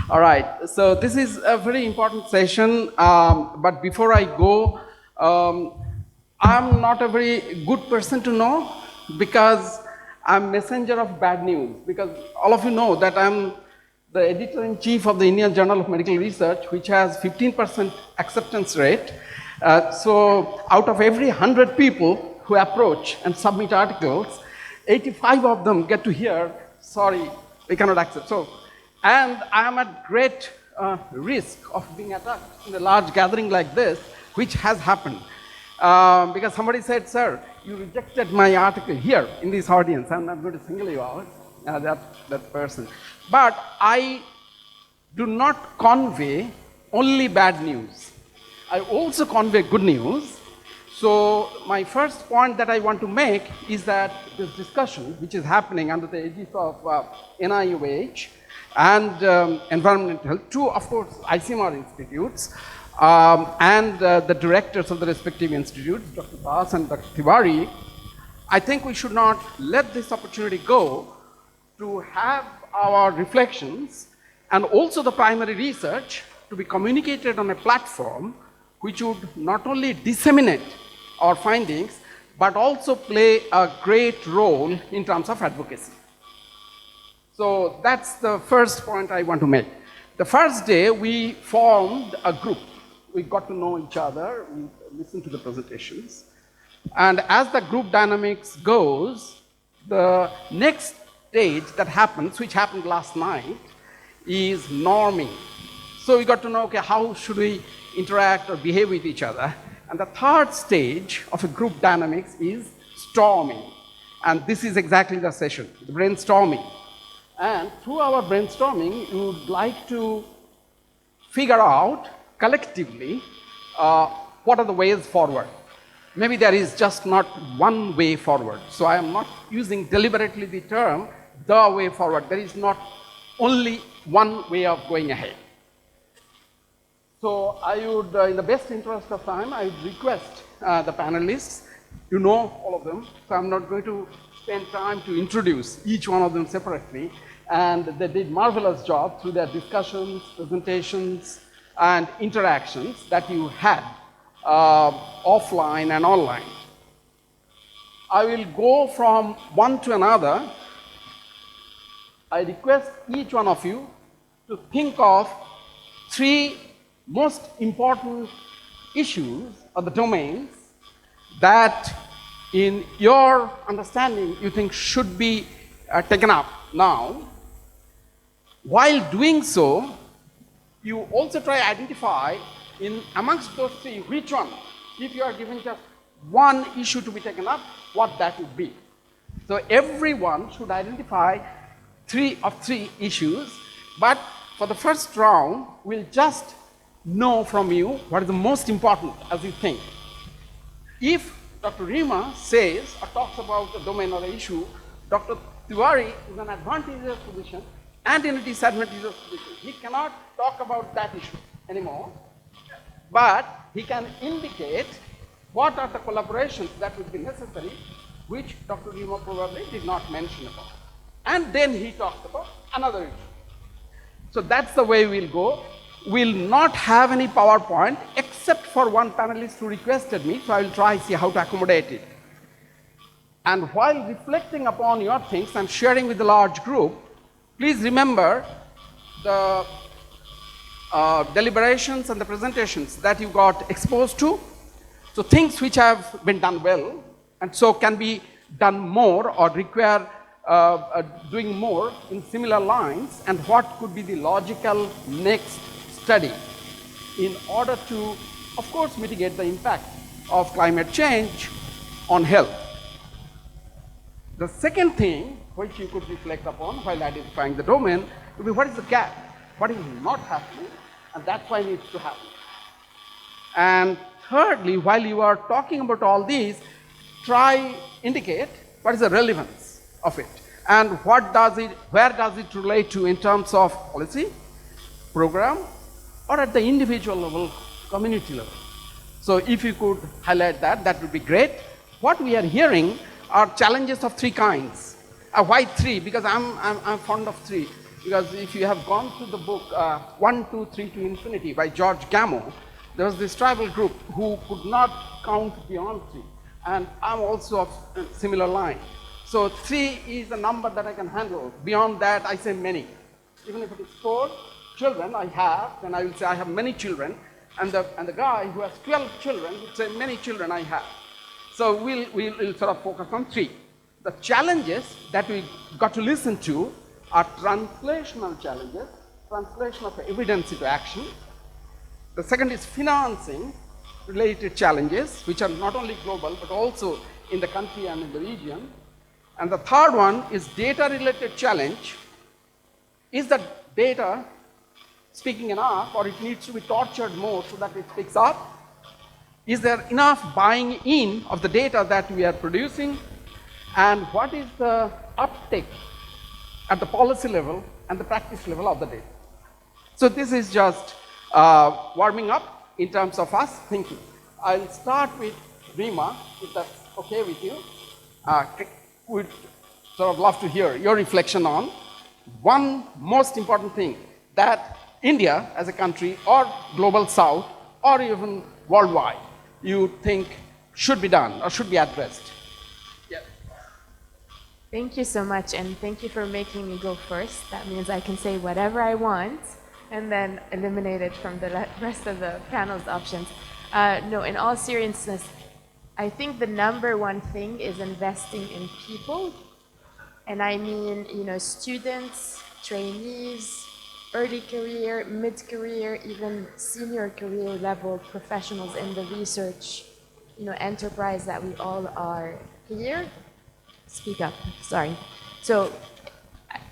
All right, so this is a very important session, but before I go, I'm not a very good person to know because I'm messenger of bad news, because all of you know that I'm the editor-in-chief of the Indian Journal of Medical Research, which has 15% acceptance rate. So out of every 100 people who approach and submit articles, 85 of them get to hear, sorry, we cannot accept. So, and I am at great risk of being attacked in a large gathering like this, which has happened. Because somebody said, sir, you rejected my article here in this audience. I'm not going to single you out, that person. But I do not convey only bad news. I also convey good news. So my first point that I want to make is that this discussion, which is happening under the aegis of NIOH and environmental health, two, of course, ICMR institutes, and the directors of the respective institutes, Dr. Das and Dr. Tiwari, I think we should not let this opportunity go to have our reflections and also the primary research to be communicated on a platform which would not only disseminate our findings, but also play a great role in terms of advocacy. So that's the first point I want to make. The first day we formed a group. We got to know each other, we listened to the presentations. And as the group dynamics goes, the next stage that happens, which happened last night, is norming. So we got to know, okay, how should we interact or behave with each other? And the third stage of a group dynamics is storming. And this is exactly the session, the brainstorming. And through our brainstorming, we would like to figure out collectively what are the ways forward. Maybe there is just not one way forward. So I am not using deliberately the term, the way forward. There is not only one way of going ahead. So I would, in the best interest of time, I would request the panelists, you know all of them, so I'm not going to spend time to introduce each one of them separately. And they did marvelous job through their discussions, presentations, and interactions that you had offline and online. I will go from one to another. I request each one of you to think of three most important issues or the domains that in your understanding you think should be taken up now. While doing so, you also try to identify in amongst those three which one, if you are given just one issue to be taken up, what that would be. So everyone should identify three issues, but for the first round, we'll just know from you what is the most important as you think. If Dr. Rima says or talks about the domain or the issue, Dr. Tiwari is an advantageous position and in a disadvantageous position. He cannot talk about that issue anymore, but he can indicate what are the collaborations that would be necessary, which Dr. Rima probably did not mention about. And then he talks about another issue. So that's the way we'll go. We'll not have any PowerPoint except for one panelist who requested me, so I will try to see how to accommodate it. And while reflecting upon your things and sharing with the large group, please remember the deliberations and the presentations that you got exposed to. So things which have been done well and so can be done more or require doing more in similar lines, and what could be the logical next study in order to, of course, mitigate the impact of climate change on health. The second thing which you could reflect upon while identifying the domain would be what is the gap, what is not happening, and that's why it needs to happen. And thirdly, while you are talking about all these, try indicate what is the relevance of it and what does it, where does it relate to in terms of policy, program, or at the individual level, community level. So if you could highlight that, that would be great. What we are hearing are challenges of three kinds. Why three? Because I'm fond of three. because if you have gone through the book 1, 2, 3 to Infinity by George Gamow, there was this tribal group who could not count beyond 3. And I'm also of a similar line. So 3 is a number that I can handle. Beyond that, I say many. Even if it is 4 children I have, then I will say I have many children. And the guy who has 12 children would say many children I have. So we'll sort of focus on 3. The challenges that we got to listen to are translational challenges, translation of evidence into action. The second is financing related challenges, which are not only global, but also in the country and in the region. And the third one is data related challenge. Is the data speaking enough, or it needs to be tortured more so that it picks up? Is there enough buying in of the data that we are producing? And what is the uptake at the policy level and the practice level of the data? So this is just warming up in terms of us thinking. I'll start with Rima, if that's okay with you. Would sort of love to hear your reflection on one most important thing that India as a country or global south or even worldwide you think should be done or should be addressed. Yeah. Thank you so much, and thank you for making me go first. That means I can say whatever I want and then eliminate it from the rest of the panel's options. No, in all seriousness, I think the #1 thing is investing in people. And I mean, students, trainees, early career, mid-career, even senior career level professionals in the research, enterprise that we all are here. Speak up, sorry. So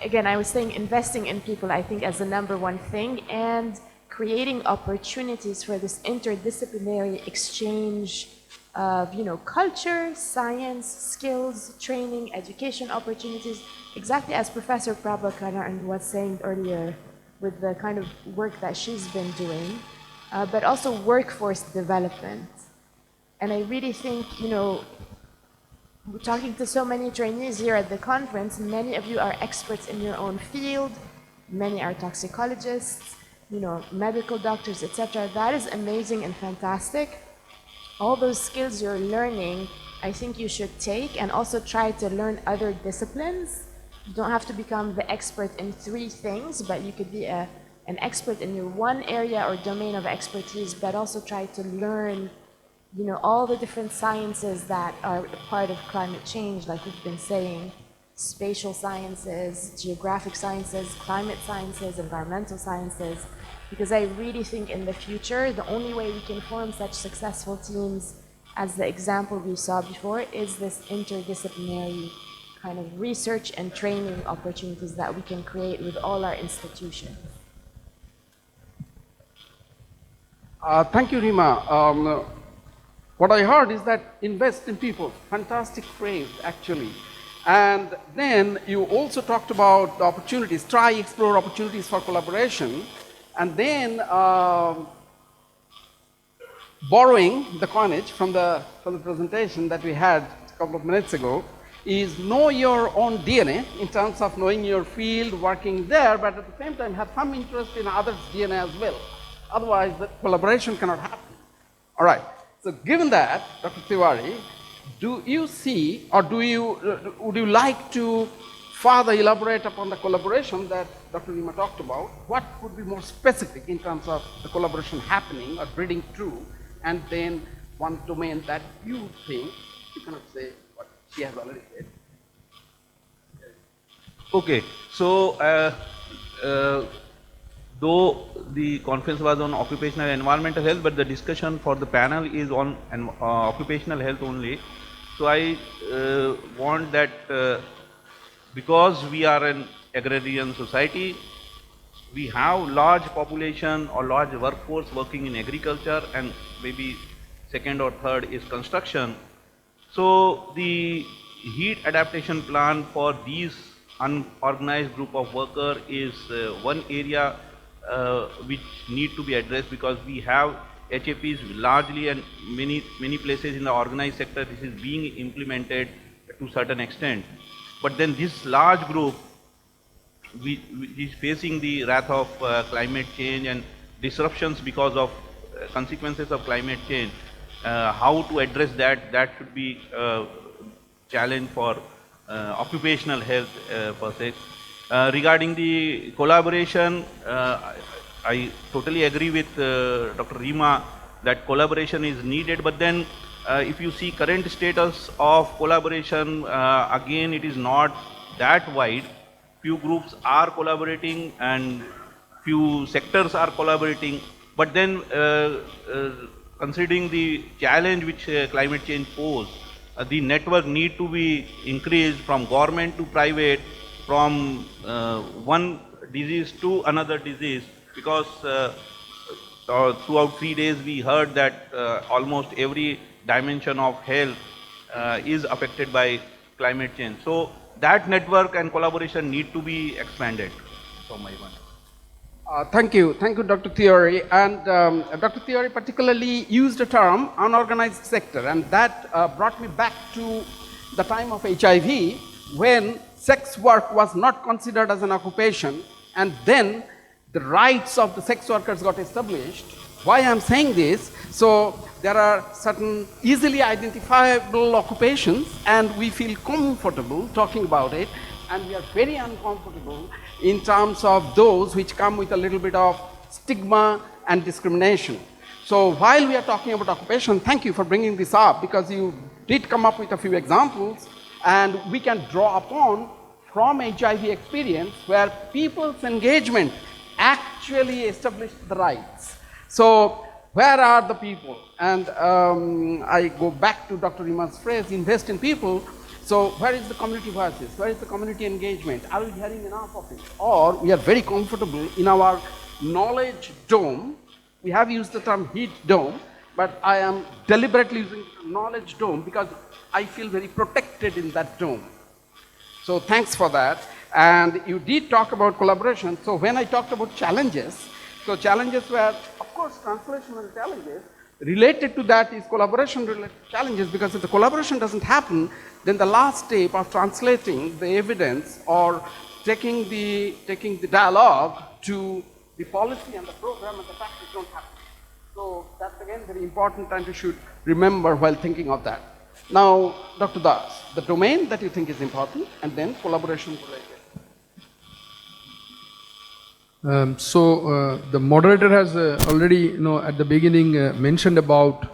again, I was saying investing in people, I think, as the #1 thing, and creating opportunities for this interdisciplinary exchange of, culture, science, skills, training, education opportunities, exactly as Professor Prabhakaran was saying earlier with the kind of work that she's been doing, but also workforce development. And I really think, talking to so many trainees here at the conference, many of you are experts in your own field, many are toxicologists, medical doctors, etc. That is amazing and fantastic. All those skills you're learning, I think you should take and also try to learn other disciplines. You don't have to become the expert in 3 things, but you could be an expert in your one area or domain of expertise, but also try to learn all the different sciences that are part of climate change, like we've been saying, spatial sciences, geographic sciences, climate sciences, environmental sciences, because I really think in the future, the only way we can form such successful teams as the example we saw before is this interdisciplinary kind of research and training opportunities that we can create with all our institutions. Thank you, Rima. What I heard is that invest in people, fantastic phrase actually. And then you also talked about the opportunities, try explore opportunities for collaboration, and then borrowing the coinage from the presentation that we had a couple of minutes ago is know your own DNA in terms of knowing your field, working there, but at the same time have some interest in others' DNA as well. Otherwise, the collaboration cannot happen. All right. So given that, Dr. Tiwari, do you see, or would you like to further elaborate upon the collaboration that Dr. Rima talked about? What would be more specific in terms of the collaboration happening or breeding through, and then one domain that you think, you cannot say what she has already said. Okay, so though the conference was on occupational and environmental health, but the discussion for the panel is on occupational health only. So I want that because we are an agrarian society, we have large population or large workforce working in agriculture, and maybe second or third is construction. So the heat adaptation plan for these unorganized group of workers is one area which need to be addressed, because we have HAPs largely, and many places in the organized sector this is being implemented to certain extent. But then this large group, is facing the wrath of climate change and disruptions because of consequences of climate change, how to address that, that should be challenge for occupational health per se. Regarding the collaboration, I totally agree with Dr. Rima that collaboration is needed, but then if you see current status of collaboration, again it is not that wide. Few groups are collaborating and few sectors are collaborating, but then considering the challenge which climate change poses, the network need to be increased from government to private, from one disease to another disease, because throughout 3 days we heard that almost every dimension of health is affected by climate change. So that network and collaboration need to be expanded from my one. Thank you, Dr. Tiwari. And Dr. Tiwari particularly used the term unorganized sector, and that brought me back to the time of HIV, when sex work was not considered as an occupation, and then the rights of the sex workers got established. Why I am saying this? So there are certain easily identifiable occupations, and we feel comfortable talking about it, and we are very uncomfortable in terms of those which come with a little bit of stigma and discrimination. So while we are talking about occupation, thank you for bringing this up, because you did come up with a few examples, and we can draw upon from HIV experience where people's engagement actually established the rights. So where are the people? And I go back to Dr. Rima's phrase, invest in people. So where is the community voices? Where is the community engagement? Are we hearing enough of it? Or we are very comfortable in our knowledge dome. We have used the term heat dome, but I am deliberately using knowledge dome because I feel very protected in that dome. So thanks for that. And you did talk about collaboration. So when I talked about challenges, so challenges were, of course, translational challenges. Related to that is collaboration-related challenges, because if the collaboration doesn't happen, then the last step of translating the evidence or taking the dialogue to the policy and the program and the practice don't happen. So that's again very important, and you should remember while thinking of that. Now, Dr. Das, the domain that you think is important, and then collaboration related. The moderator has already, at the beginning mentioned about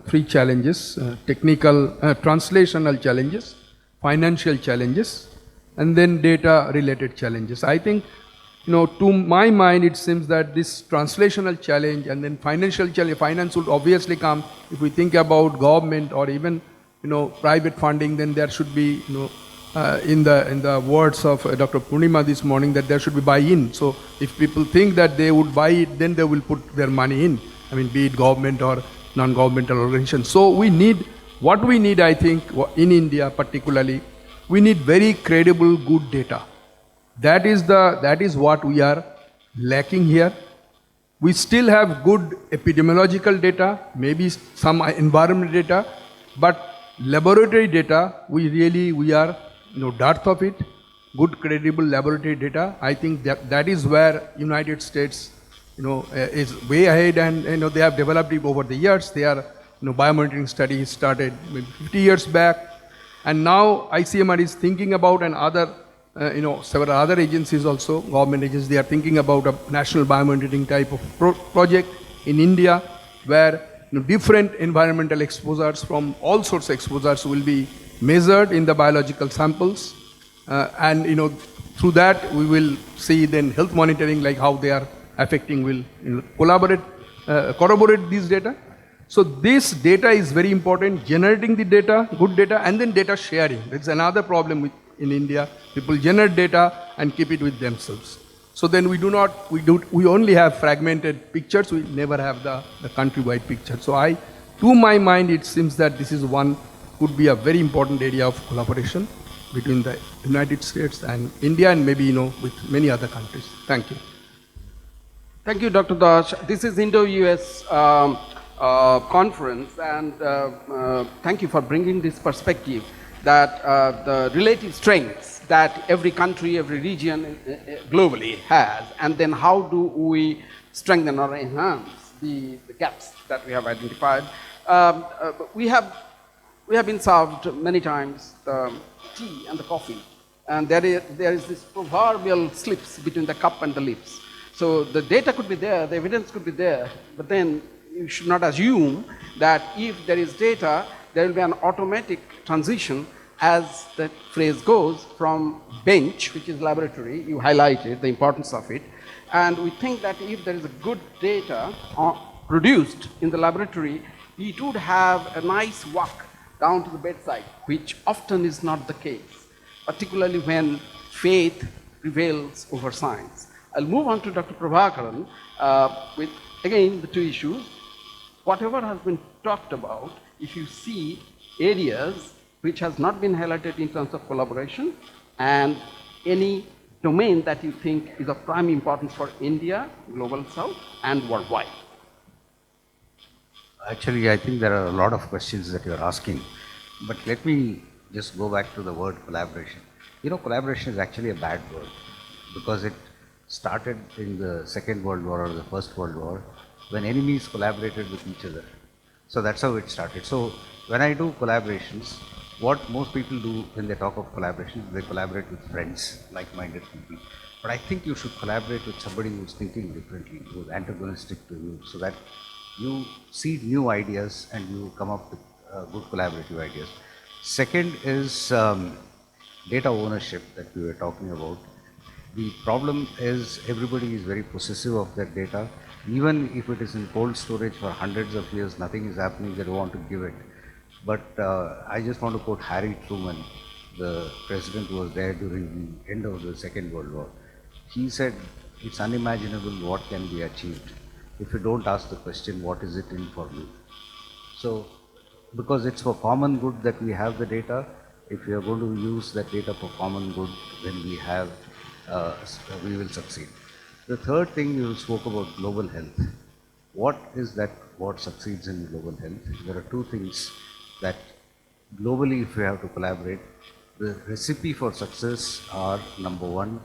3 challenges: technical, translational challenges, financial challenges, and then data-related challenges. I think, to my mind, it seems that this translational challenge and then financial challenge, finance would obviously come if we think about government or even, private funding. Then there should be, in the words of Dr. Purnima this morning, that there should be buy-in. So if people think that they would buy it, then they will put their money in. I mean, be it government or non-governmental organization. So what we need, I think, in India particularly, we need very credible, good data. That is what we are lacking here. We still have good epidemiological data, maybe some environment data, but laboratory data, we are dearth of it. Good credible laboratory data. I think that is where United States is way ahead, and they have developed it over the years. They are biomonitoring studies started maybe 50 years back, and now ICMR is thinking about, and other several other agencies also, government agencies, they are thinking about a national biomonitoring type of project in India, where different environmental exposures from all sorts of exposures will be measured in the biological samples, and through that we will see then health monitoring, like how they are affecting, will corroborate these data. So this data is very important, generating the data, good data, and then data sharing. That's another problem in India. People generate data and keep it with themselves. So then we only have fragmented pictures, we never have the country-wide picture. So to my mind, it seems that this is could be a very important area of collaboration between the United States and India, and maybe, with many other countries. Thank you. Thank you, Dr. Dash. This is Indo-US conference, and thank you for bringing this perspective. that the relative strengths that every country, every region globally has, and then how do we strengthen or enhance the gaps that we have identified. We have been served many times the tea and the coffee, and there is this proverbial slips between the cup and the lips. So the data could be there, the evidence could be there, but then you should not assume that if there is data, there will be an automatic transition, as the phrase goes, from bench, which is laboratory. You highlighted the importance of it, and we think that if there is a good data produced in the laboratory, it would have a nice walk down to the bedside, which often is not the case, particularly when faith prevails over science. I'll move on to Dr. Prabhakaran with, again, the two issues. Whatever has been talked about, if you see areas which has not been highlighted in terms of collaboration, and any domain that you think is of prime importance for India, Global South, and worldwide. Actually, I think there are a lot of questions that you're asking, but let me just go back to the word collaboration. You know, collaboration is actually a bad word because it started in the Second World War or the First World War when enemies collaborated with each other. So that's how it started. So when I do collaborations, what most people do when they talk of collaboration, they collaborate with friends, like-minded people. But I think you should collaborate with somebody who's thinking differently, who's antagonistic to you, so that you see new ideas and you come up with good collaborative ideas. Second is data ownership that we were talking about. The problem is everybody is very possessive of that data. Even if it is in cold storage for hundreds of years, nothing is happening, they don't want to give it. But I just want to quote Harry Truman, the president who was there during the end of the Second World War. He said, it's unimaginable what can be achieved if you don't ask the question, what is it in for me? So, because it's for common good that we have the data, if we are going to use that data for common good, then we will succeed. The third thing you spoke about, global health. What is that, what succeeds in global health? There are two things that globally, if we have to collaborate, the recipe for success are, number one,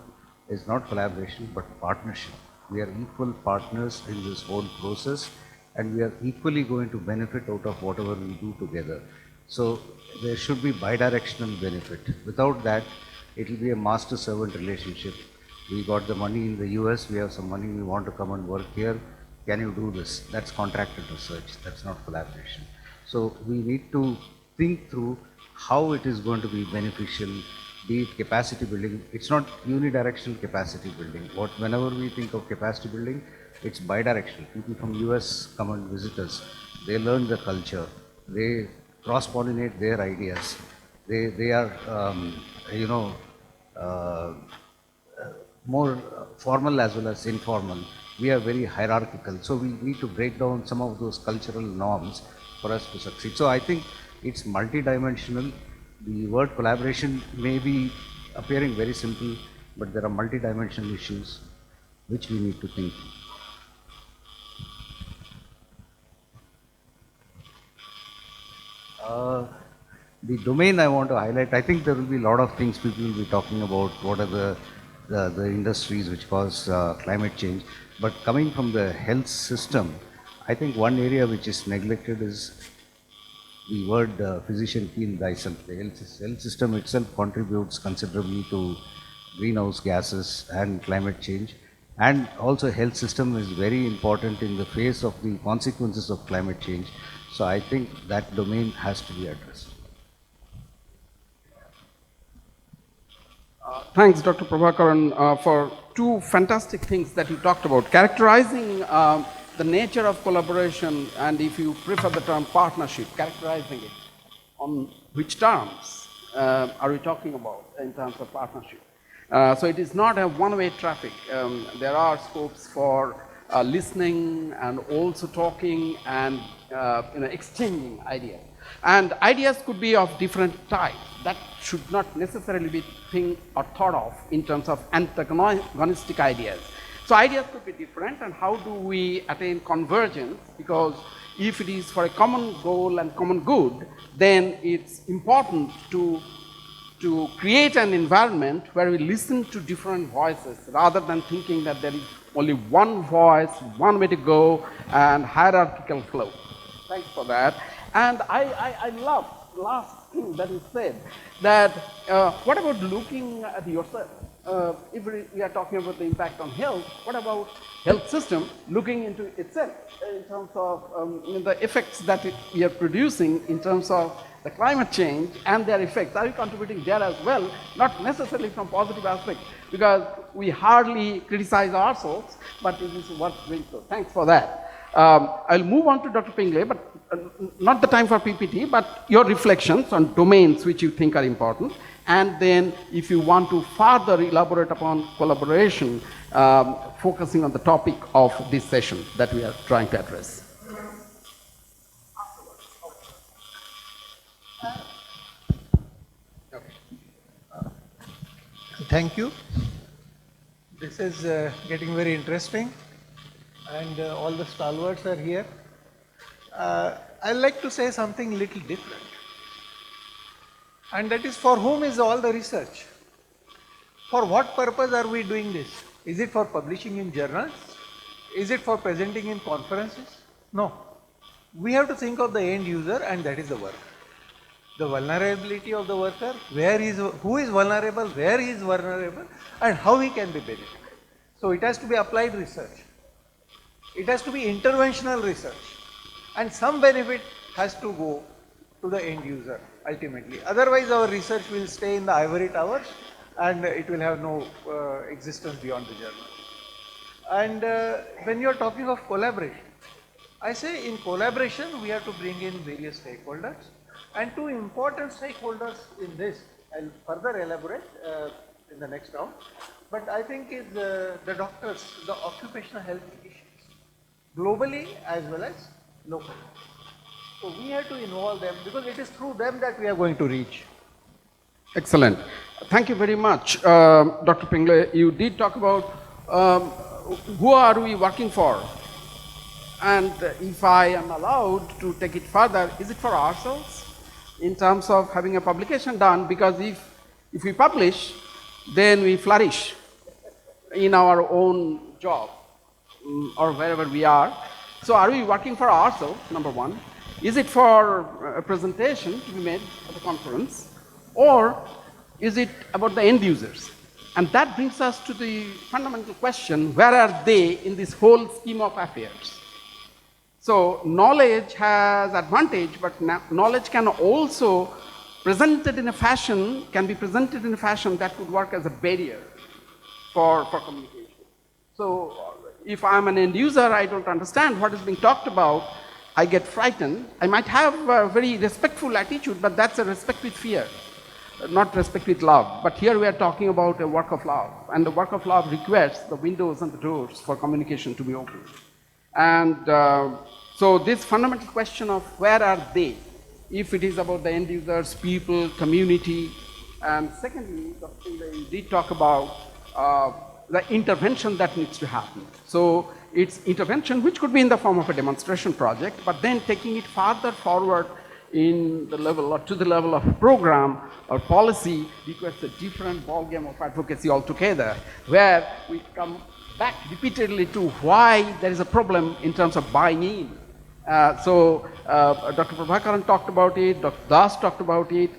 is not collaboration, but partnership. We are equal partners in this whole process, and we are equally going to benefit out of whatever we do together. So there should be bidirectional benefit. Without that, it will be a master-servant relationship. We got the money in the US, we have some money, we want to come and work here. Can you do this? That's contracted research, that's not collaboration. So we need to think through how it is going to be beneficial, be it capacity building. It's not unidirectional capacity building. Whenever we think of capacity building, it's bidirectional. People from US come and visit us. They learn the culture. They cross-pollinate their ideas. They are, more formal as well as informal. We are very hierarchical. So we need to break down some of those cultural norms for us to succeed. So I think it's multidimensional. The word collaboration may be appearing very simple, but there are multidimensional issues which we need to think through. The domain I want to highlight, I think there will be a lot of things people will be talking about, what are the industries which cause climate change. But coming from the health system, I think one area which is neglected is the word physician heal thyself. The health system itself contributes considerably to greenhouse gases and climate change. And also health system is very important in the face of the consequences of climate change. So I think that domain has to be addressed. Thanks, Dr. Prabhakaran, for two fantastic things that you talked about, characterizing the nature of collaboration, and if you prefer the term partnership, characterizing it. On which terms are we talking about in terms of partnership? So it is not a one-way traffic. There are scopes for listening and also talking and exchanging ideas. And ideas could be of different types. That should not necessarily be thought of in terms of antagonistic ideas. So ideas could be different, and how do we attain convergence? Because if it is for a common goal and common good, then it's important to create an environment where we listen to different voices rather than thinking that there is only one voice, one way to go, and hierarchical flow. Thanks for that. And I love the last thing that you said, that what about looking at yourself? If we are talking about the impact on health, what about health system looking into itself in terms of the effects that we are producing in terms of the climate change and their effects? Are you contributing there as well? Not necessarily from positive aspects, because we hardly criticize ourselves, but it is worth doing so. Thanks for that. I'll move on to Dr. Pingle, but not the time for PPT, but your reflections on domains which you think are important. And then if you want to further elaborate upon collaboration, focusing on the topic of this session that we are trying to address. Thank you. This is getting very interesting, and all the stalwarts are here. I'd like to say something little different, and that is, for whom is all the research? For what purpose are we doing this? Is it for publishing in journals? Is it for presenting in conferences? No. We have to think of the end user, and that is the worker. The vulnerability of the worker, who is vulnerable, where he is vulnerable, and how he can be benefited. So it has to be applied research. It has to be interventional research, and some benefit has to go to the end user ultimately. Otherwise our research will stay in the ivory towers and it will have no existence beyond the journal. And when you are talking of collaboration, I say in collaboration we have to bring in various stakeholders, and two important stakeholders in this, I'll further elaborate in the next round, but I think is the doctors, the occupational health physicians, globally as well as locally. So we have to involve them, because it is through them that we are going to reach. Excellent. Thank you very much, Dr. Pingle. You did talk about who are we working for? And if I am allowed to take it further, is it for ourselves in terms of having a publication done? Because if we publish, then we flourish in our own job or wherever we are. So are we working for ourselves, number one? Is it for a presentation to be made at the conference? Or is it about the end users? And that brings us to the fundamental question, where are they in this whole scheme of affairs? So knowledge has advantage, but knowledge can also presented in a fashion, can be presented in a fashion that could work as a barrier for communication. So if I'm an end user, I don't understand what is being talked about, I get frightened. I might have a very respectful attitude, but that's a respect with fear, not respect with love. But here we are talking about a work of love, and the work of love requires the windows and the doors for communication to be open. And so this fundamental question of where are they, if it is about the end users, people, community, and secondly, Dr. Pingle did talk about the intervention that needs to happen. So it's intervention which could be in the form of a demonstration project, but then taking it farther forward in the level or to the level of a program or policy requires a different ballgame of advocacy altogether, where we come back repeatedly to why there is a problem in terms of buying in. So Dr. Prabhakaran talked about it, Dr. Das talked about it,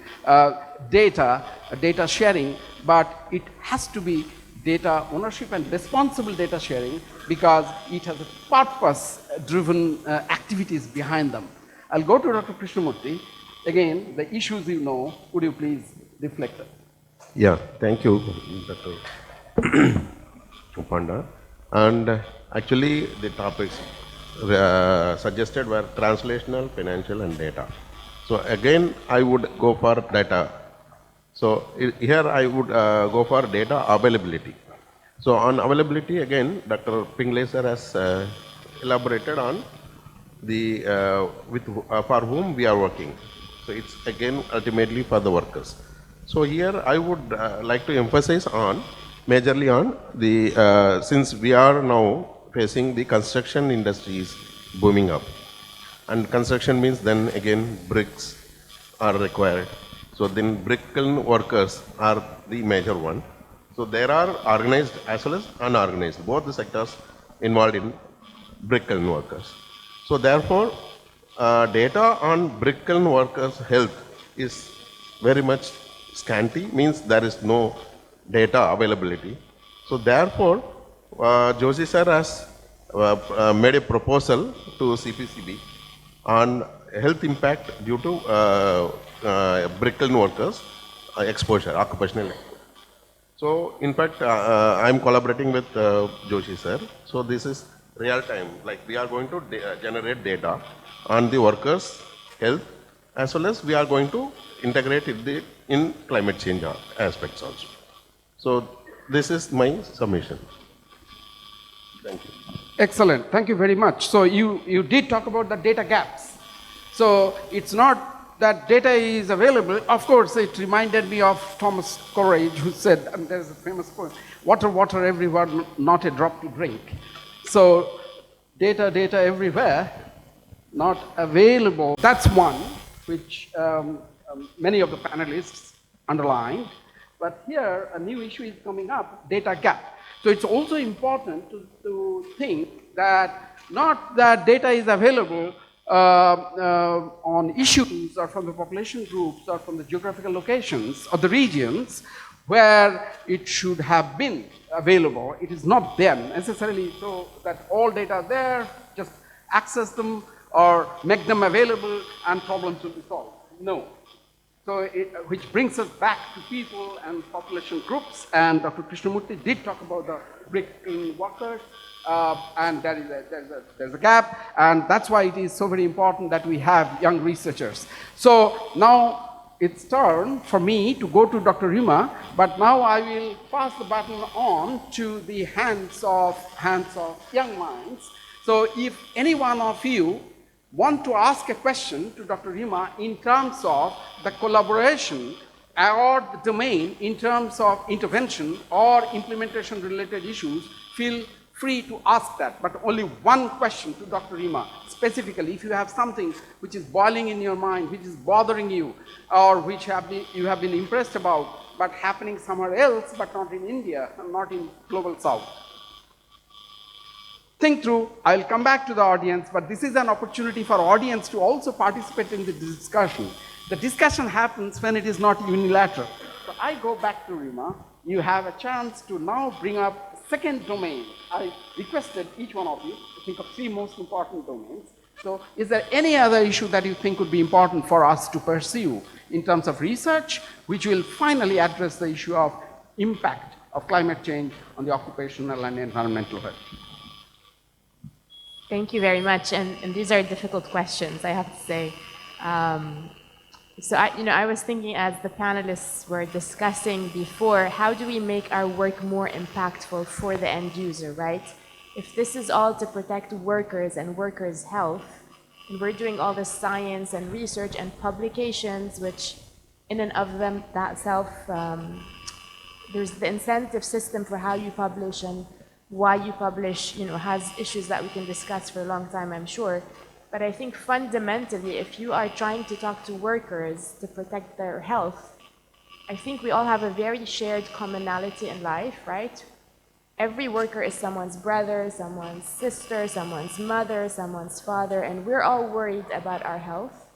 data sharing, but it has to be data ownership and responsible data sharing, because it has a purpose-driven activities behind them. I'll go to Dr. Krishnamurthi. Again, the issues you know, would you please reflect it? Yeah, thank you, Dr. Panda. And actually, the topics suggested were translational, financial, and data. So again, I would go for data. So here I would go for data availability. So on availability, again, Dr. Pingle sir has elaborated on the for whom we are working. So it's again ultimately for the workers. So here I would like to emphasize on majorly on the since we are now facing the construction industries booming up. And construction means then again bricks are required. So then brick kiln workers are the major one. So there are organized as well as unorganized, both the sectors involved in brick kiln workers. So therefore, data on brick kiln workers' health is very much scanty, means there is no data availability. So therefore, Joshi sir has made a proposal to CPCB on health impact due to brick kiln workers exposure, occupational. So in fact, I am collaborating with Joshi sir. So this is real time, like we are going to generate data on the workers' health, as well as we are going to integrate it in climate change aspects also. So this is my submission. Thank you. Excellent. Thank you very much. So you did talk about the data gaps. So it's not that data is available. Of course, it reminded me of Thomas Coleridge, who said, and there's a famous quote, water, water everywhere, not a drop to drink. So data, data everywhere, not available. That's one which many of the panelists underlined. But here, a new issue is coming up, data gap. So it's also important to think that not that data is available on issues or from the population groups or from the geographical locations or the regions where it should have been available. It is not there necessarily so that all data are there, just access them or make them available and problems will be solved. No. So which brings us back to people and population groups, and Dr. Krishnamurthi did talk about the brick kiln workers, and there's a gap, and that's why it is so very important that we have young researchers. So now it's turn for me to go to Dr. Rima, but now I will pass the baton on to the hands of young minds. So if any one of you want to ask a question to Dr. Rima in terms of the collaboration or the domain in terms of intervention or implementation related issues, feel free to ask that, but only one question to Dr. Rima. Specifically, if you have something which is boiling in your mind, which is bothering you, or which you have been impressed about, but happening somewhere else, but not in India, and not in Global South. Think through, I'll come back to the audience, but this is an opportunity for audience to also participate in the discussion. The discussion happens when it is not unilateral. So I go back to Rima. You have a chance to now bring up second domain. I requested each one of you to think of 3 most important domains. So is there any other issue that you think would be important for us to pursue in terms of research, which will finally address the issue of impact of climate change on the occupational and environmental health? Thank you very much, and these are difficult questions, I have to say. So I was thinking as the panelists were discussing before, how do we make our work more impactful for the end user, right? If this is all to protect workers and workers' health, and we're doing all this science and research and publications, which in and of them, that self, there's the incentive system for how you publish and why you publish, has issues that we can discuss for a long time, I'm sure. But I think fundamentally, if you are trying to talk to workers to protect their health, I think we all have a very shared commonality in life, right? Every worker is someone's brother, someone's sister, someone's mother, someone's father, and we're all worried about our health.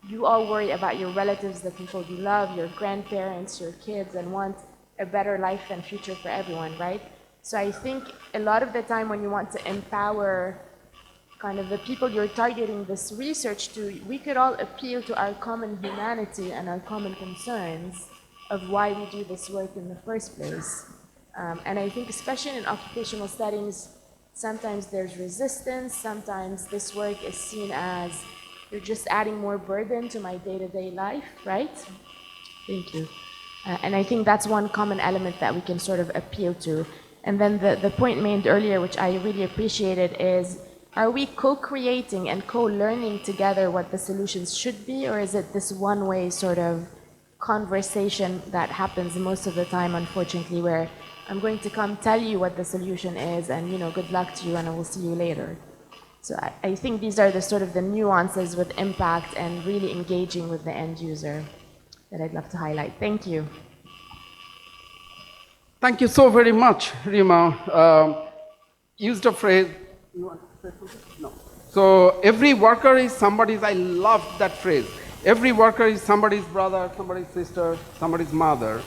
You all worry about your relatives, the people you love, your grandparents, your kids, and want a better life and future for everyone, right? So I think a lot of the time when you want to empower kind of the people you're targeting this research to, we could all appeal to our common humanity and our common concerns of why we do this work in the first place. And I think especially in occupational settings, sometimes there's resistance, sometimes this work is seen as you're just adding more burden to my day-to-day life, right? Thank you. And I think that's one common element that we can sort of appeal to. And then the point made earlier, which I really appreciated, is are we co-creating and co-learning together what the solutions should be, or is it this one-way sort of conversation that happens most of the time, unfortunately, where I'm going to come tell you what the solution is and, good luck to you and I will see you later. So I think these are the sort of the nuances with impact and really engaging with the end user that I'd love to highlight. Thank you. Thank you so very much, Rima. Used a phrase, you want to say something? No. So every worker is somebody's, I love that phrase. Every worker is somebody's brother, somebody's sister, somebody's mother.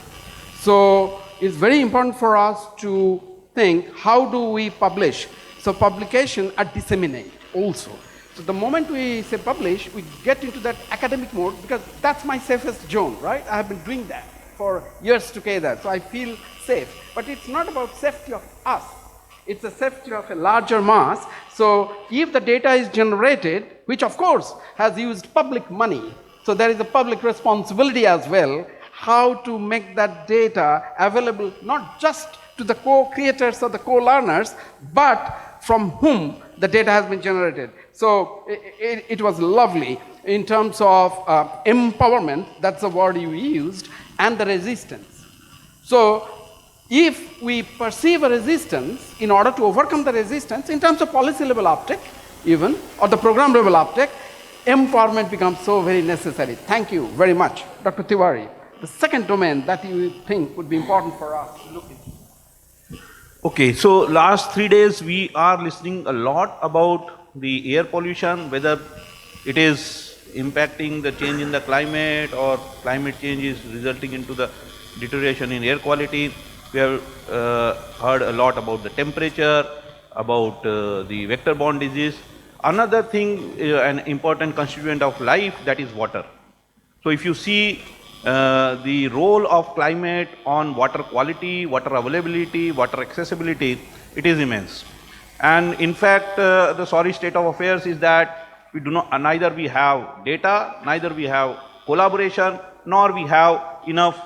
So it's very important for us to think, how do we publish? So publication and disseminate also. So the moment we say publish, we get into that academic mode, because that's my safest zone, right? I have been doing that for years together, so I feel safe. But it's not about safety of us. It's the safety of a larger mass. So if the data is generated, which of course has used public money, so there is a public responsibility as well, how to make that data available not just to the co-creators or the co-learners, but from whom the data has been generated. So it was lovely in terms of empowerment, that's the word you used, and the resistance. So if we perceive a resistance, in order to overcome the resistance, in terms of policy level uptake even, or the program level uptake, empowerment becomes so very necessary. Thank you very much, Dr. Tiwari. The second domain that you think would be important for us to look into. Okay, so last 3 days we are listening a lot about the air pollution, whether it is impacting the change in the climate or climate change is resulting into the deterioration in air quality. We have heard a lot about the temperature, about the vector-borne disease. Another thing, an important constituent of life, that is water. So if you see the role of climate on water quality, water availability, water accessibility, it is immense. And in fact, the sorry state of affairs is that we do not, neither we have data, neither we have collaboration, nor we have enough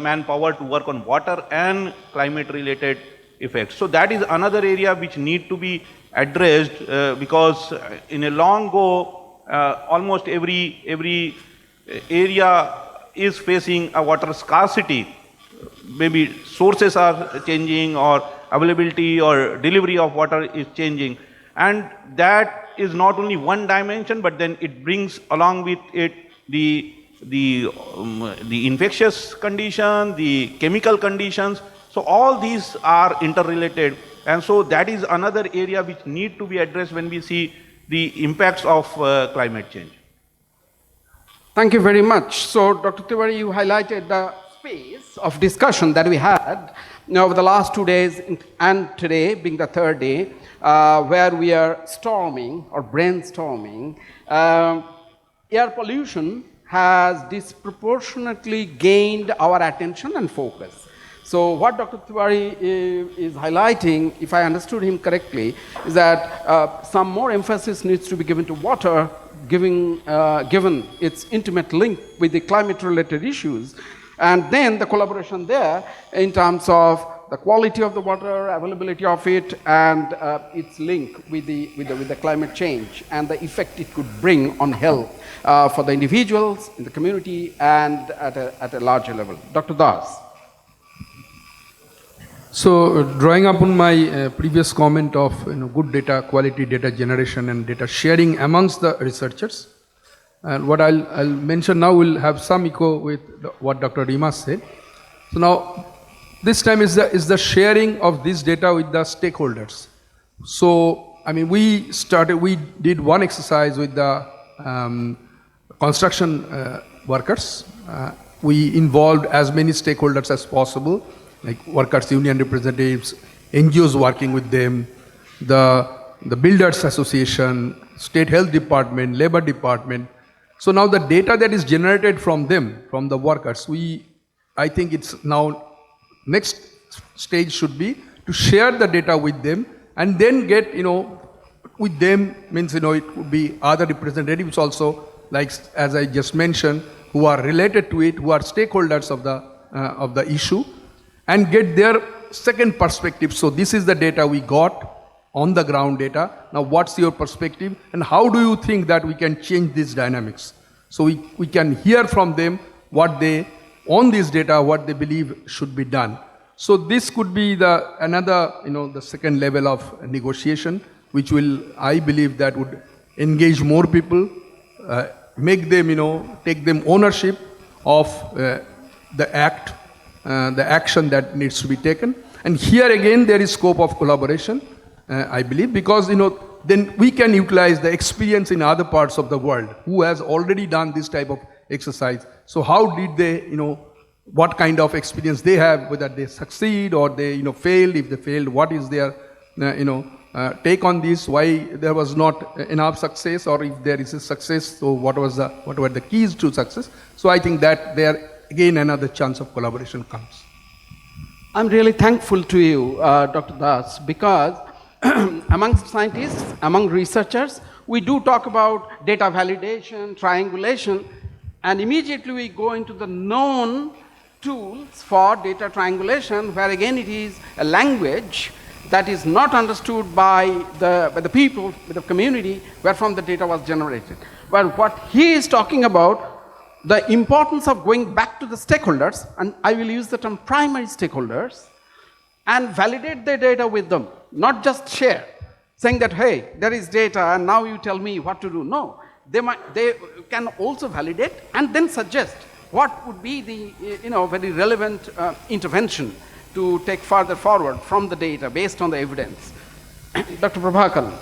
manpower to work on water and climate related effects. So that is another area which need to be addressed, because in a long go, almost every area is facing a water scarcity. Maybe sources are changing, or availability or delivery of water is changing, and that is not only one dimension, but then it brings along with it the infectious condition, the chemical conditions. So all these are interrelated, and so that is another area which need to be addressed when we see the impacts of climate change. Thank you very much. So, Dr. Tiwari, you highlighted the space of discussion that we had over the last 2 days and today being the third day, where we are storming or brainstorming. Air pollution has disproportionately gained our attention and focus. So what Dr. Tiwari is highlighting, if I understood him correctly, is that some more emphasis needs to be given to water, given its intimate link with the climate-related issues, and then the collaboration there in terms of the quality of the water, availability of it, and its link with the climate change and the effect it could bring on health for the individuals, in the community, and at a larger level. Dr. Das. So, drawing upon my previous comment of good data, quality data generation and data sharing amongst the researchers, and what I'll mention now will have some echo with what Dr. Rima said. So now, this time is the sharing of this data with the stakeholders. So, I mean, we did one exercise with the construction workers. We involved as many stakeholders as possible, like workers' union representatives, NGOs working with them, the Builders Association, State Health Department, Labor Department. So now the data that is generated from them, from the workers, I think it's now, next stage should be to share the data with them, and then get, with them means, it could be other representatives also, like as I just mentioned, who are related to it, who are stakeholders of the issue, and get their second perspective. So this is the data we got, on the ground data. Now what's your perspective, and how do you think that we can change these dynamics? So we can hear from them what they, on this data, what they believe should be done. So this could be the second level of negotiation. which will, I believe, that would engage more people, make them, take them ownership of the action that needs to be taken. And here again, there is scope of collaboration, I believe, because, then we can utilize the experience in other parts of the world who has already done this type of exercise. So how did they, what kind of experience they have, whether they succeed or they, failed. If they failed, what is their, take on this, why there was not enough success, or if there is a success, so what were the keys to success. So I think that there, again, another chance of collaboration comes. I'm really thankful to you, Dr. Das, because amongst scientists, among researchers, we do talk about data validation, triangulation, and immediately we go into the known tools for data triangulation, where again it is a language that is not understood by the people, by the community, wherefrom the data was generated. But what he is talking about, the importance of going back to the stakeholders, and I will use the term primary stakeholders, and validate the data with them, not just share, saying that, hey, there is data and now you tell me what to do. No, they can also validate and then suggest what would be the very relevant intervention to take further forward from the data based on the evidence. Dr. Prabhakaran,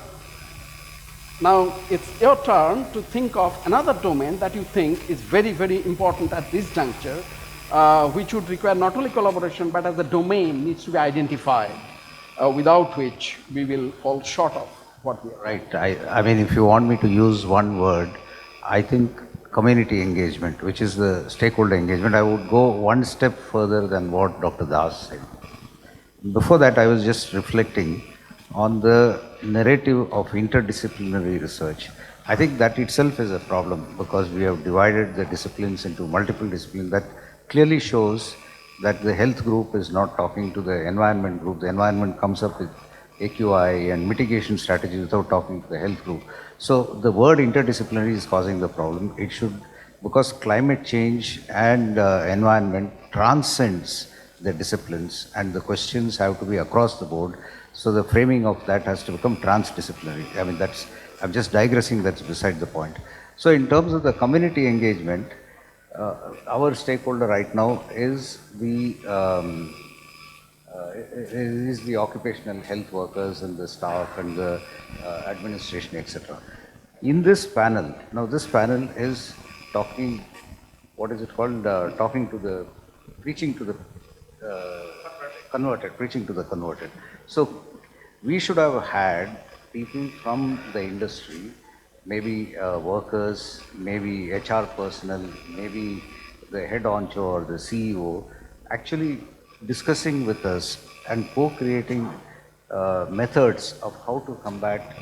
now it's your turn to think of another domain that you think is very, very important at this juncture, which would require not only collaboration, but as a domain needs to be identified, without which we will fall short of what we are. Right. I mean, if you want me to use one word, I think community engagement, which is the stakeholder engagement. I would go one step further than what Dr. Das said. Before that, I was just reflecting on the narrative of interdisciplinary research. I think that itself is a problem, because we have divided the disciplines into multiple disciplines. That clearly shows that the health group is not talking to the environment group. The environment comes up with AQI and mitigation strategies without talking to the health group. So the word interdisciplinary is causing the problem. It should, because climate change and environment transcends the disciplines, and the questions have to be across the board. So the framing of that has to become transdisciplinary. I mean, I'm just digressing, that's beside the point. So in terms of the community engagement, our stakeholder right now is the occupational health workers and the staff and the administration, etc. In this panel, now this panel is talking, what is it called? Preaching to the converted. So we should have had people from the industry, maybe workers, maybe HR personnel, maybe the head honcho or the CEO, actually discussing with us and co-creating methods of how to combat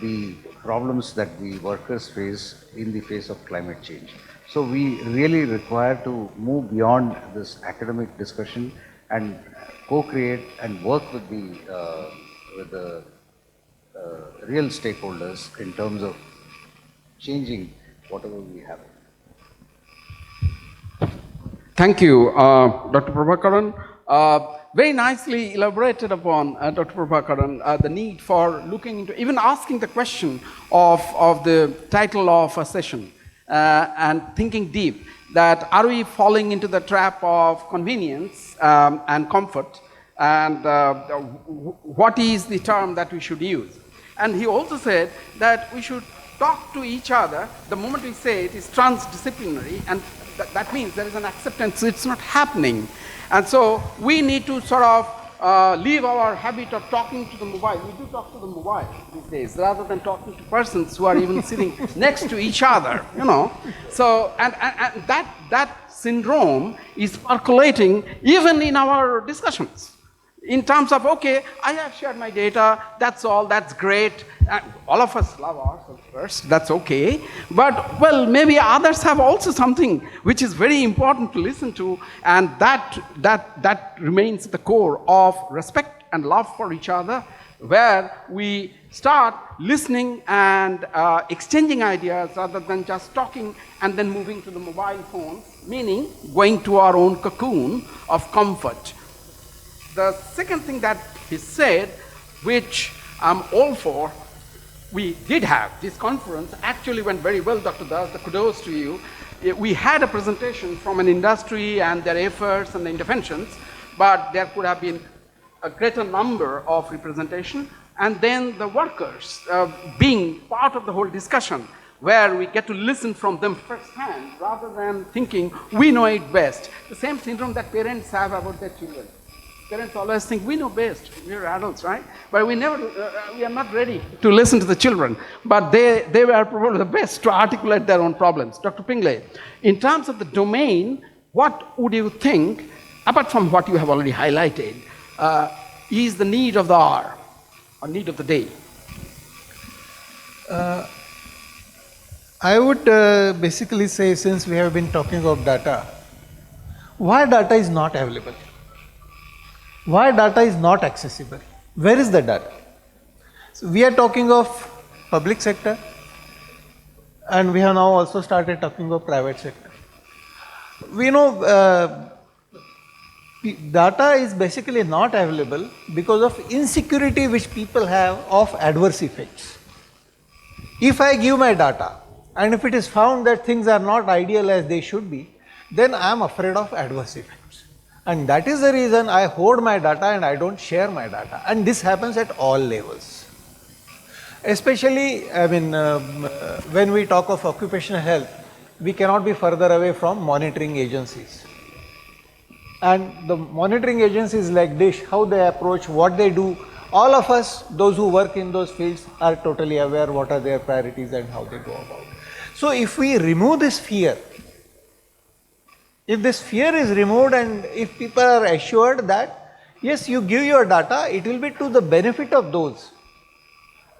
the problems that the workers face in the face of climate change. So we really require to move beyond this academic discussion and co-create and work with the real stakeholders in terms of changing whatever we have. Thank you, Dr. Prabhakaran. Very nicely elaborated upon, Dr. Prabhakaran, the need for looking into, even asking the question of the title of a session and thinking deep, that are we falling into the trap of convenience and comfort, and what is the term that we should use. And he also said that we should talk to each other. The moment we say it is transdisciplinary, and that means there is an acceptance, it's not happening. And so we need to sort of leave our habit of talking to the mobile. We do talk to the mobile these days, rather than talking to persons who are even sitting next to each other, So, and that syndrome is percolating even in our discussions. In terms of, okay, I have shared my data, that's all, that's great. All of us love ourselves first, that's okay. But, well, maybe others have also something which is very important to listen to, and that remains the core of respect and love for each other, where we start listening and exchanging ideas rather than just talking and then moving to the mobile phones, meaning going to our own cocoon of comfort. The second thing that he said, which I'm all for. We did have this conference, actually went very well, Dr. Das, the kudos to you. We had a presentation from an industry and their efforts and the interventions, but there could have been a greater number of representation, and then the workers being part of the whole discussion, where we get to listen from them firsthand rather than thinking we know it best. The same syndrome that parents have about their children. Parents always think we know best, we're adults, right? But we never, we are not ready to listen to the children, but they were probably the best to articulate their own problems. Dr. Pingle, in terms of the domain, what would you think, apart from what you have already highlighted, is the need of the hour or need of the day? I would basically say, since we have been talking of data, why data is not available? Why data is not accessible? Where is the data? So we are talking of public sector, and we have now also started talking of private sector. We know data is basically not available because of insecurity which people have of adverse effects. If I give my data, and if it is found that things are not ideal as they should be, then I am afraid of adverse effects. And that is the reason I hoard my data and I don't share my data. And this happens at all levels. Especially, when we talk of occupational health, we cannot be further away from monitoring agencies. And the monitoring agencies like DISH, how they approach, what they do, all of us, those who work in those fields, are totally aware what are their priorities and how they go about. So if we remove this fear, if this fear is removed and if people are assured that, yes, you give your data, it will be to the benefit of those,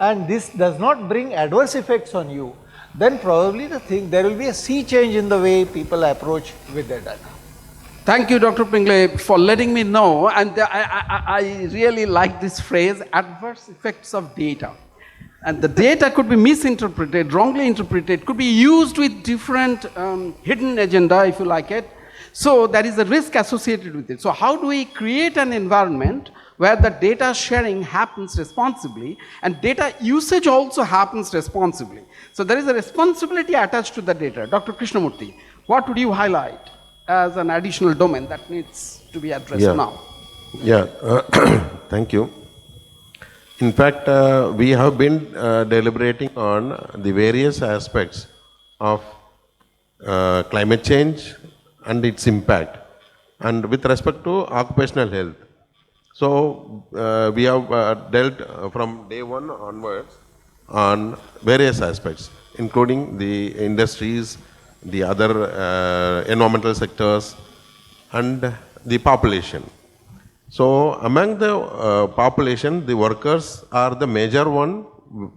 and this does not bring adverse effects on you, then probably there will be a sea change in the way people approach with their data. Thank you, Dr. Pingle, for letting me know, and I really like this phrase, adverse effects of data. And the data could be misinterpreted, wrongly interpreted, could be used with different hidden agenda, if you like it. So there is a risk associated with it. So how do we create an environment where the data sharing happens responsibly and data usage also happens responsibly? So there is a responsibility attached to the data. Dr. Krishnamurthi, what would you highlight as an additional domain that needs to be addressed now? Yeah, thank you. In fact, we have been deliberating on the various aspects of climate change and its impact, and with respect to occupational health. So we have dealt from day one onwards on various aspects, including the industries, the other environmental sectors, and the population. So among the population, the workers are the major one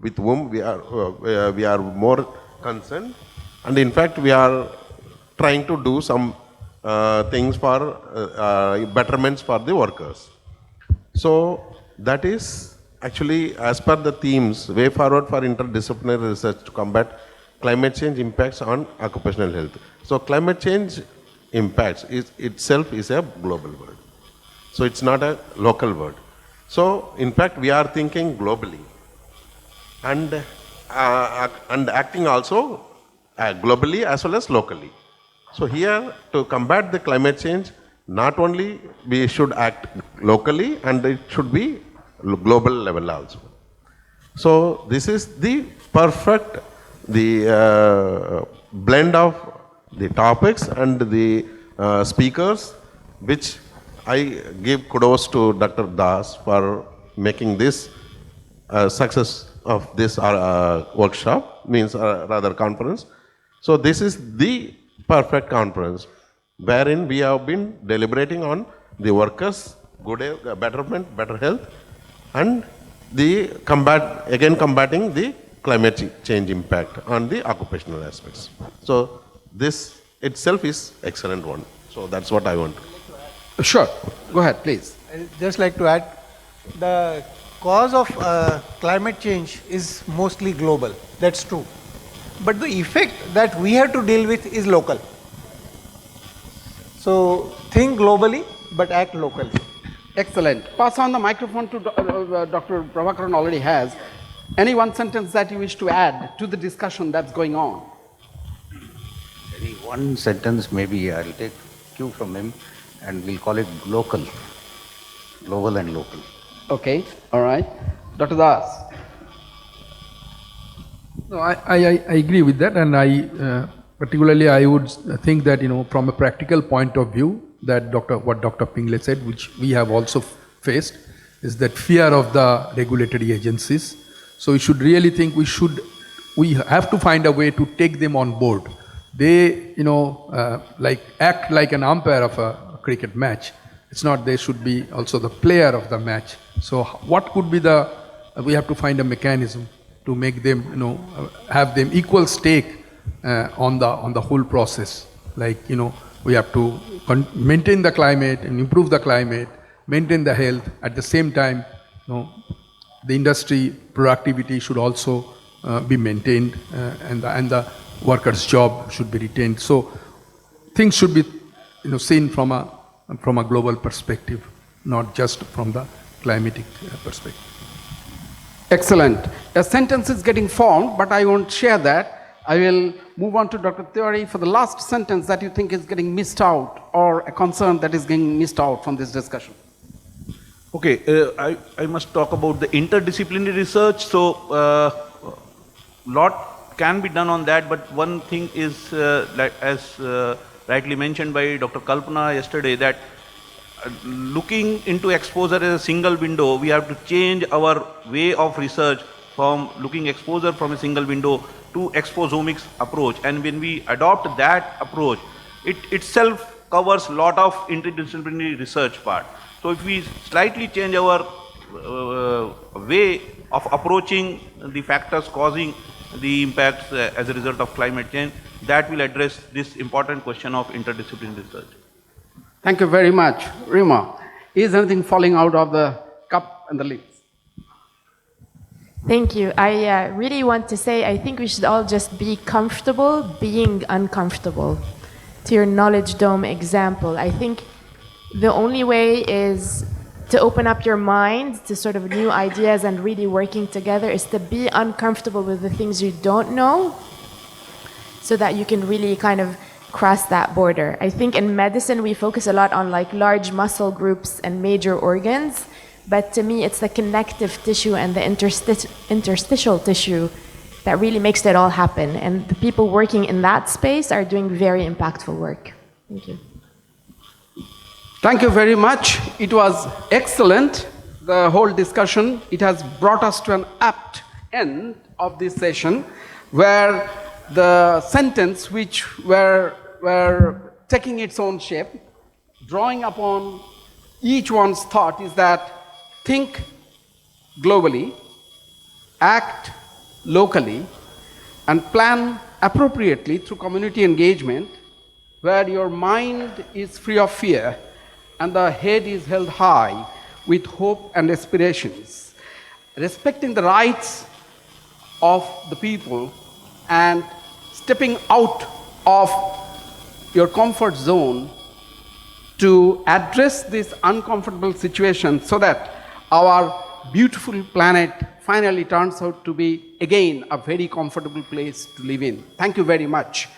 with whom we are more concerned, and in fact we are trying to do some things for betterments for the workers. So that is actually, as per the themes, way forward for interdisciplinary research to combat climate change impacts on occupational health. So climate change impacts itself is a global word. So it's not a local word. So in fact we are thinking globally and acting also globally as well as locally. So here, to combat the climate change, not only we should act locally, and it should be global level also. So this is the perfect blend of the topics and the speakers, which I give kudos to Dr. Das for making this success of this workshop, means rather conference. So this is the perfect conference wherein we have been deliberating on the workers' betterment, better health, and the combating the climate change impact on the occupational aspects. So this itself is excellent one. So that's what I want. Sure, go ahead, please. I'd just like to add, the cause of climate change is mostly global, that's true. But the effect that we have to deal with is local. So think globally, but act locally. Excellent. Pass on the microphone to Dr. Prabhakaran already has. Any one sentence that you wish to add to the discussion that's going on? Any one sentence, maybe I'll take cue from him and we'll call it local. Global and local. Okay, all right. Dr. Das. No, I agree with that, and particularly I would think that, from a practical point of view, that what Dr. Pingle said, which we have also faced, is that fear of the regulatory agencies. So we should really think we have to find a way to take them on board. They, act like an umpire of a cricket match. It's not they should be also the player of the match. So what could be we have to find a mechanism to make them, have them equal stake on the whole process. Like, we have to maintain the climate and improve the climate, maintain the health. At the same time, the industry productivity should also be maintained, and the worker's job should be retained. So things should be, seen from a global perspective, not just from the climatic perspective. Excellent. A sentence is getting formed, but I won't share that. I will move on to Dr. Tiwari for the last sentence that you think is getting missed out, or a concern that is getting missed out from this discussion. Okay, I must talk about the interdisciplinary research. So, lot can be done on that, but one thing is, as rightly mentioned by Dr. Kalpana yesterday, that looking into exposure as a single window, we have to change our way of research from looking exposure from a single window to exposomics approach. And when we adopt that approach, it itself covers a lot of interdisciplinary research part. So if we slightly change our way of approaching the factors causing the impacts as a result of climate change, that will address this important question of interdisciplinary research. Thank you very much. Rima, is anything falling out of the cup and the lids? Thank you. I really want to say I think we should all just be comfortable being uncomfortable. To your knowledge dome example, I think the only way is to open up your mind to sort of new ideas and really working together is to be uncomfortable with the things you don't know so that you can really kind of cross that border. I think in medicine we focus a lot on like large muscle groups and major organs, but to me it's the connective tissue and the interstitial tissue that really makes it all happen. And the people working in that space are doing very impactful work. Thank you. Thank you very much. It was excellent, the whole discussion. It has brought us to an apt end of this session where the sentence which were taking its own shape, drawing upon each one's thought is that think globally, act locally, and plan appropriately through community engagement where your mind is free of fear and the head is held high with hope and aspirations, respecting the rights of the people and stepping out of your comfort zone to address this uncomfortable situation so that our beautiful planet finally turns out to be again a very comfortable place to live in. Thank you very much.